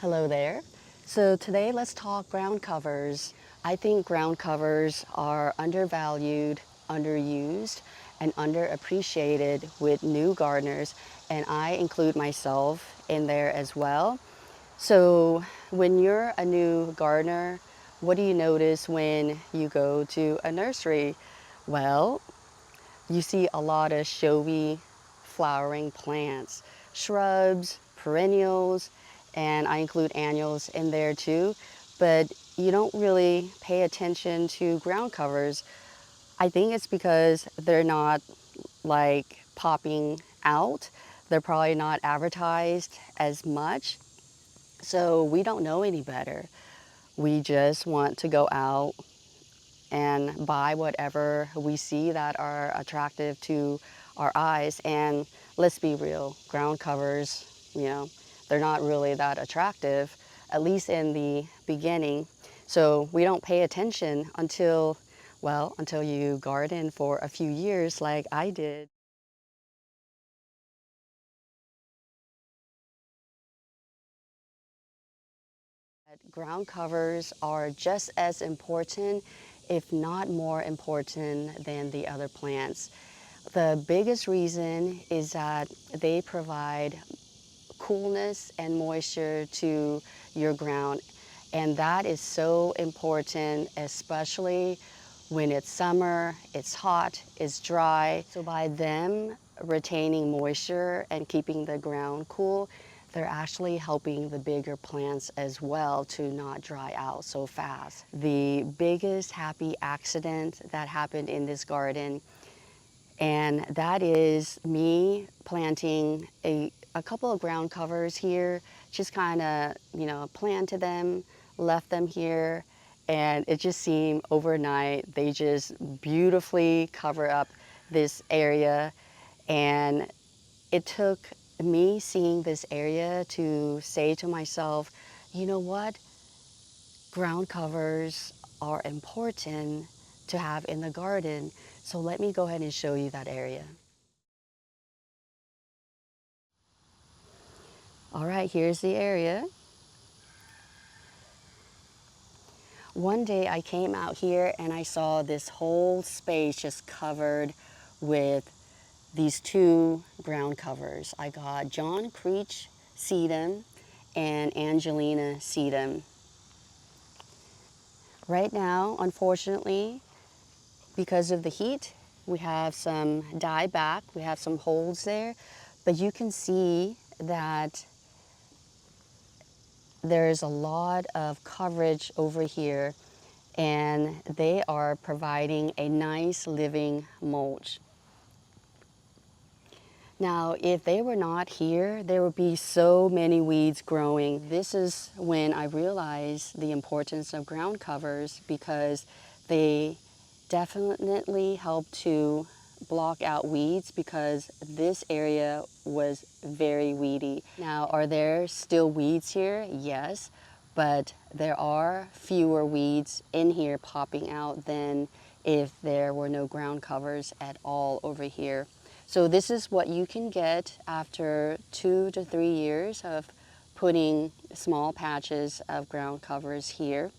Hello there. So today let's talk ground covers. I think ground covers are undervalued, underused, and underappreciated with new gardeners, and I include myself in there as well. So when you're a new gardener, what do you notice when you go to a nursery? Well, you see a lot of showy flowering plants, shrubs, perennials, and I include annuals in there too. But you don't really pay attention to ground covers. I think it's because they're not like popping out. They're probably not advertised as much. So we don't know any better. We just want to go out and buy whatever we see that are attractive to our eyes. And let's be real, ground covers, they're not really that attractive, at least in the beginning. So we don't pay attention until you garden for a few years like I did. Ground covers are just as important, if not more important, than the other plants. The biggest reason is that they provide coolness and moisture to your ground. And that is so important, especially when it's summer, it's hot, it's dry. So by them retaining moisture and keeping the ground cool, they're actually helping the bigger plants as well to not dry out so fast. The biggest happy accident that happened in this garden, and that is me planting a couple of ground covers here, just kind of, planted them, left them here, and it just seemed overnight they just beautifully cover up this area. And it took me seeing this area to say to myself, you know what? Ground covers are important to have in the garden. So let me go ahead and show you that area. All right, here's the area. One day I came out here and I saw this whole space just covered with these two ground covers. I got John Creech sedum and Angelina sedum. Right now, unfortunately, because of the heat, we have some dieback, we have some holes there, but you can see that there's a lot of coverage over here, and they are providing a nice living mulch. Now, if they were not here, there would be so many weeds growing. This is when I realized the importance of ground covers, because they definitely help to block out weeds, because this area was very weedy. Now, are there still weeds here? Yes, but there are fewer weeds in here popping out than if there were no ground covers at all over here. So this is what you can get after 2 to 3 years of putting small patches of ground covers here.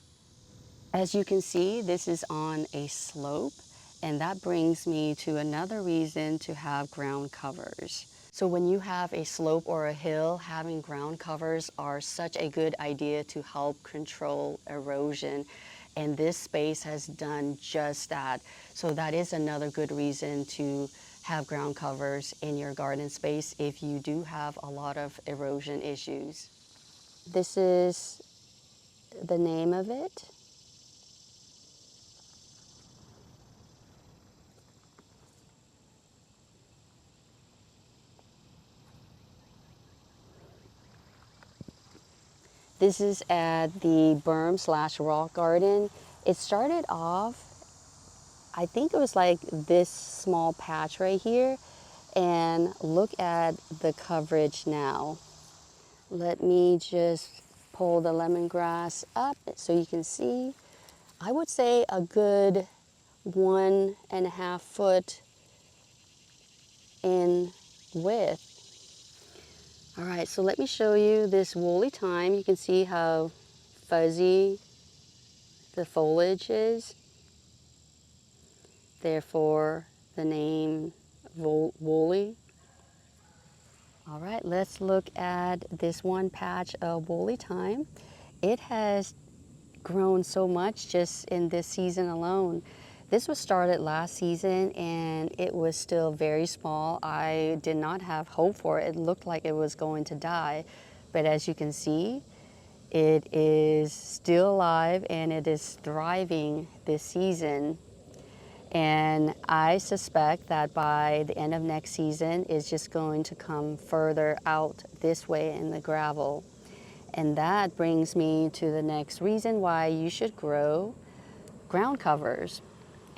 As you can see, this is on a slope, and that brings me to another reason to have ground covers. So when you have a slope or a hill, having ground covers are such a good idea to help control erosion. And this space has done just that. So that is another good reason to have ground covers in your garden space if you do have a lot of erosion issues. This is the name of it. This is at the berm slash rock garden. It started off, I think it was like this small patch right here, and look at the coverage now. Let me just pull the lemongrass up so you can see. I would say a good 1.5 foot in width. All right, so let me show you this woolly thyme. You can see how fuzzy the foliage is, therefore the name woolly. All right, let's look at this one patch of woolly thyme. It has grown so much just in this season alone. This was started last season and it was still very small. I did not have hope for it. It looked like it was going to die. But as you can see, it is still alive and it is thriving this season. And I suspect that by the end of next season, it's just going to come further out this way in the gravel. And that brings me to the next reason why you should grow ground covers.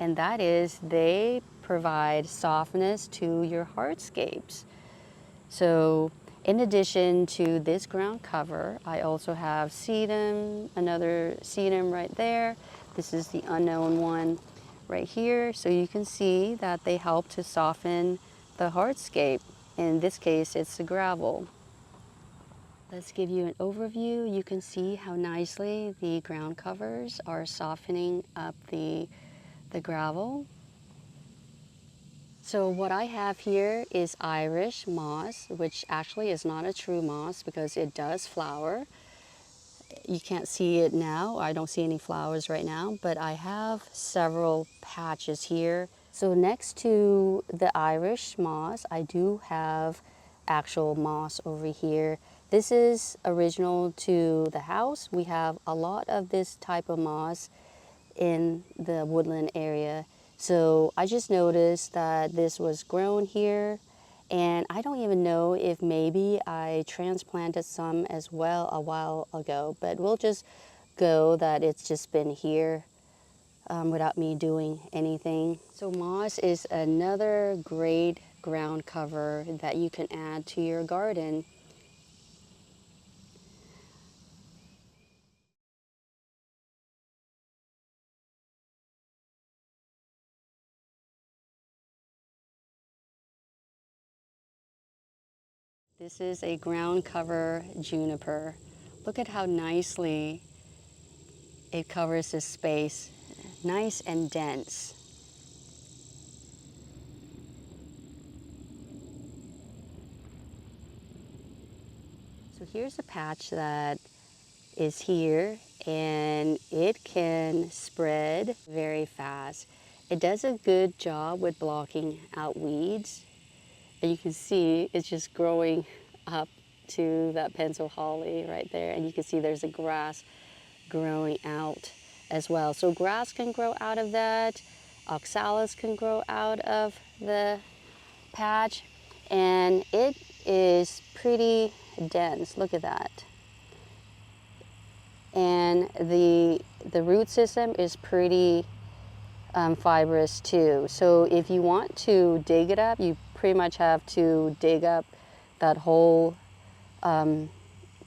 And that is they provide softness to your hardscapes. So in addition to this ground cover, I also have sedum, another sedum right there. This is the unknown one right here. So you can see that they help to soften the hardscape. In this case, it's the gravel. Let's give you an overview. You can see how nicely the ground covers are softening up the gravel. So what I have here is Irish moss, which actually is not a true moss because it does flower. You can't see it now. I don't see any flowers right now, but I have several patches here. So next to the Irish moss, I do have actual moss over here. This is original to the house. We have a lot of this type of moss in the woodland area. So I just noticed that this was grown here, and I don't even know if maybe I transplanted some as well a while ago, but we'll just go that it's just been here without me doing anything. So moss is another great ground cover that you can add to your garden. This is a ground cover juniper. Look at how nicely it covers this space, nice and dense. So here's a patch that is here and it can spread very fast. It does a good job with blocking out weeds. And you can see it's just growing up to that pencil holly right there. And you can see there's a grass growing out as well. So grass can grow out of that. Oxalis can grow out of the patch. And it is pretty dense. Look at that. And the root system is pretty fibrous too. So if you want to dig it up, you pretty much have to dig up that whole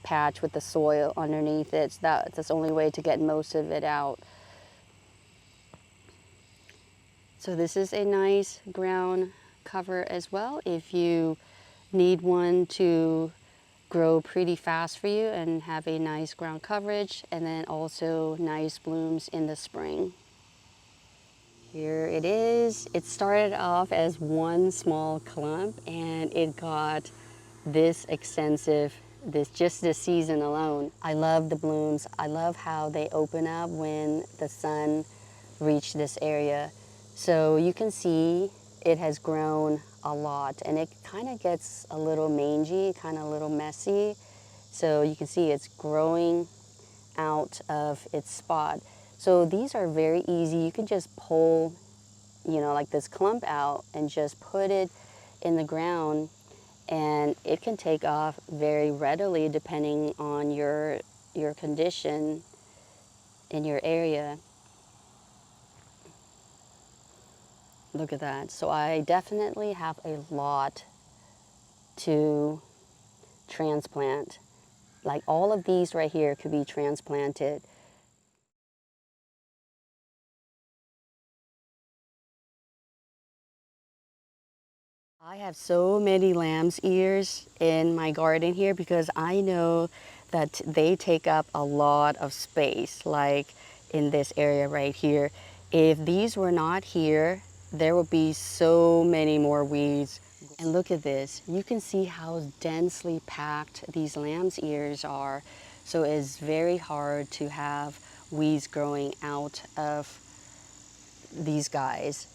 patch with the soil underneath it. That's the only way to get most of it out. So this is a nice ground cover as well if you need one to grow pretty fast for you and have a nice ground coverage, and then also nice blooms in the spring. Here it is. It started off as one small clump and it got this extensive just this season alone. I love the blooms. I love how they open up when the sun reached this area. So you can see it has grown a lot and it kind of gets a little mangy, kind of a little messy. So you can see it's growing out of its spot. So these are very easy. You can just pull, like this clump out and just put it in the ground and it can take off very readily depending on your condition in your area. Look at that. So I definitely have a lot to transplant. Like all of these right here could be transplanted. I have so many lamb's ears in my garden here because I know that they take up a lot of space, like in this area right here. If these were not here, there would be so many more weeds. And look at this. You can see how densely packed these lamb's ears are. So it's very hard to have weeds growing out of these guys.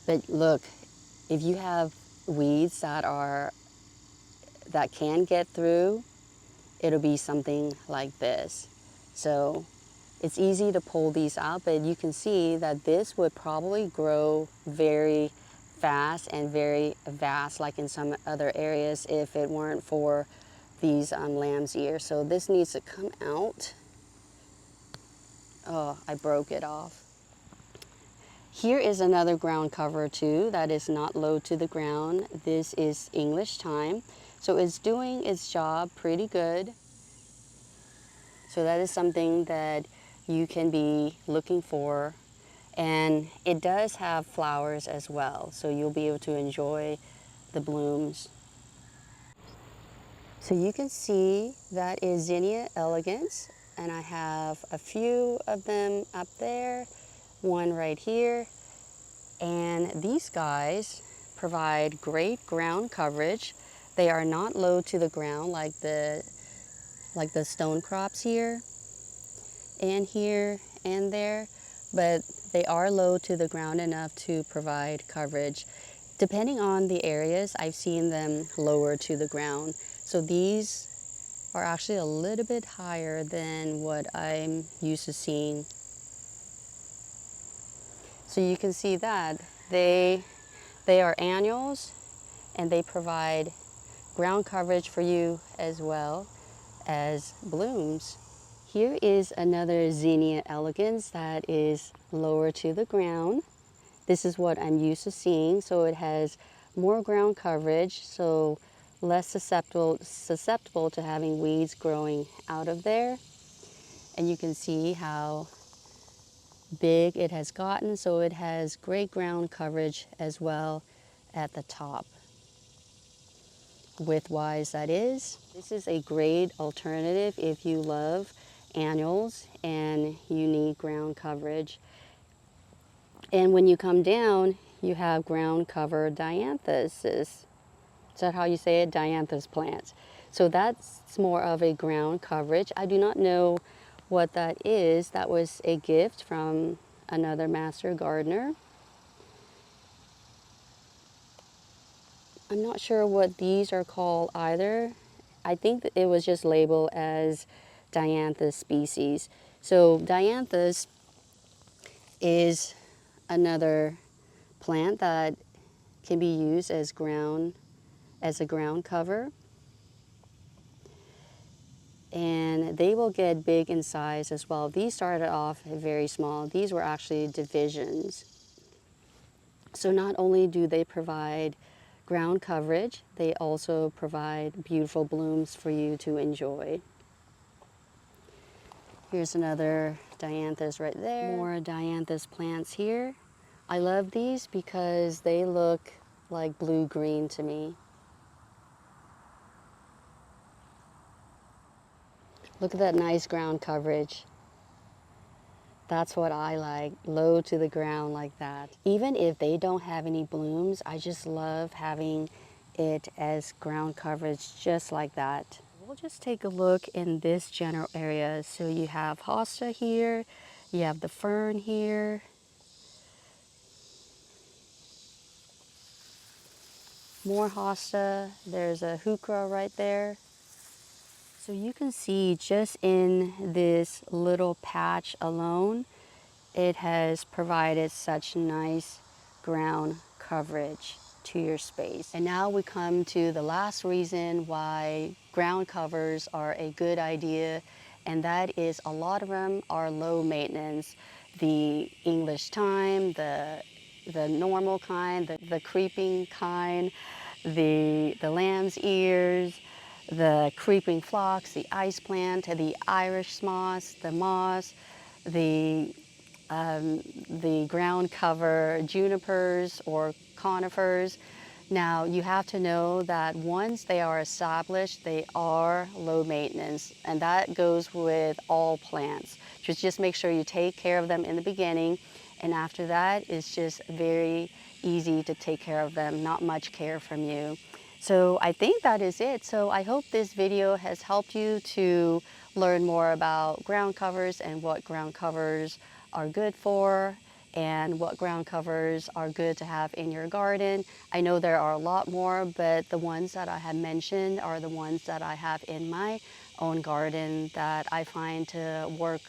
But look, if you have weeds that can get through, it'll be something like this. So it's easy to pull these out, but you can see that this would probably grow very fast and very vast, like in some other areas, if it weren't for these lamb's ears. So this needs to come out. Oh, I broke it off. Here is another ground cover too that is not low to the ground. This is English thyme. So it's doing its job pretty good. So that is something that you can be looking for. And it does have flowers as well. So you'll be able to enjoy the blooms. So you can see that is Zinnia elegans. And I have a few of them up there, one right here. And these guys provide great ground coverage. They are not low to the ground like the stone crops here and there, but they are low to the ground enough to provide coverage. Depending on the areas, I've seen them lower to the ground. So these are actually a little bit higher than what I'm used to seeing. So you can see that they are annuals and they provide ground coverage for you as well as blooms. Here is another Zinnia elegans that is lower to the ground. This is what I'm used to seeing, so it has more ground coverage, so less susceptible to having weeds growing out of there. And you can see how big it has gotten, so it has great ground coverage as well at the top. Width-wise, that is. This is a great alternative if you love annuals and you need ground coverage. And when you come down, you have ground cover dianthus. Is that how you say it? Dianthus plants. So that's more of a ground coverage. I do not know what that is. That was a gift from another master gardener. I'm not sure what these are called either. I think that it was just labeled as Dianthus species. So Dianthus is another plant that can be used as a ground cover. And they will get big in size as well. These started off very small. These were actually divisions. So not only do they provide ground coverage, they also provide beautiful blooms for you to enjoy. Here's another dianthus right there. More dianthus plants here. I love these because they look like blue-green to me. Look at that nice ground coverage. That's what I like, low to the ground like that. Even if they don't have any blooms, I just love having it as ground coverage just like that. We'll just take a look in this general area. So you have hosta here, you have the fern here. More hosta, there's a heuchera right there. So you can see just in this little patch alone, it has provided such nice ground coverage to your space. And now we come to the last reason why ground covers are a good idea, and that is a lot of them are low maintenance. The English thyme, the normal kind, the creeping kind, the lamb's ears, the creeping phlox, the ice plant, the Irish moss, the ground cover junipers or conifers. Now, you have to know that once they are established, they are low maintenance, and that goes with all plants. Just make sure you take care of them in the beginning, and after that, it's just very easy to take care of them, not much care from you. So I think that is it. So I hope this video has helped you to learn more about ground covers and what ground covers are good for and what ground covers are good to have in your garden. I know there are a lot more, but the ones that I have mentioned are the ones that I have in my own garden that I find to work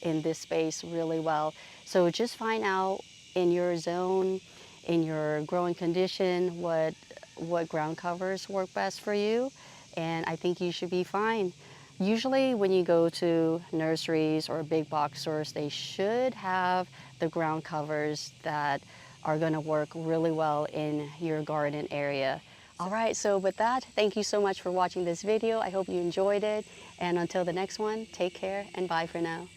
in this space really well. So just find out in your zone, in your growing condition, what ground covers work best for you, and I think you should be fine. Usually when you go to nurseries or big box stores, they should have the ground covers that are going to work really well in your garden area. All right, so with that, thank you so much for watching this video. I hope you enjoyed it, and until the next one, take care and bye for now.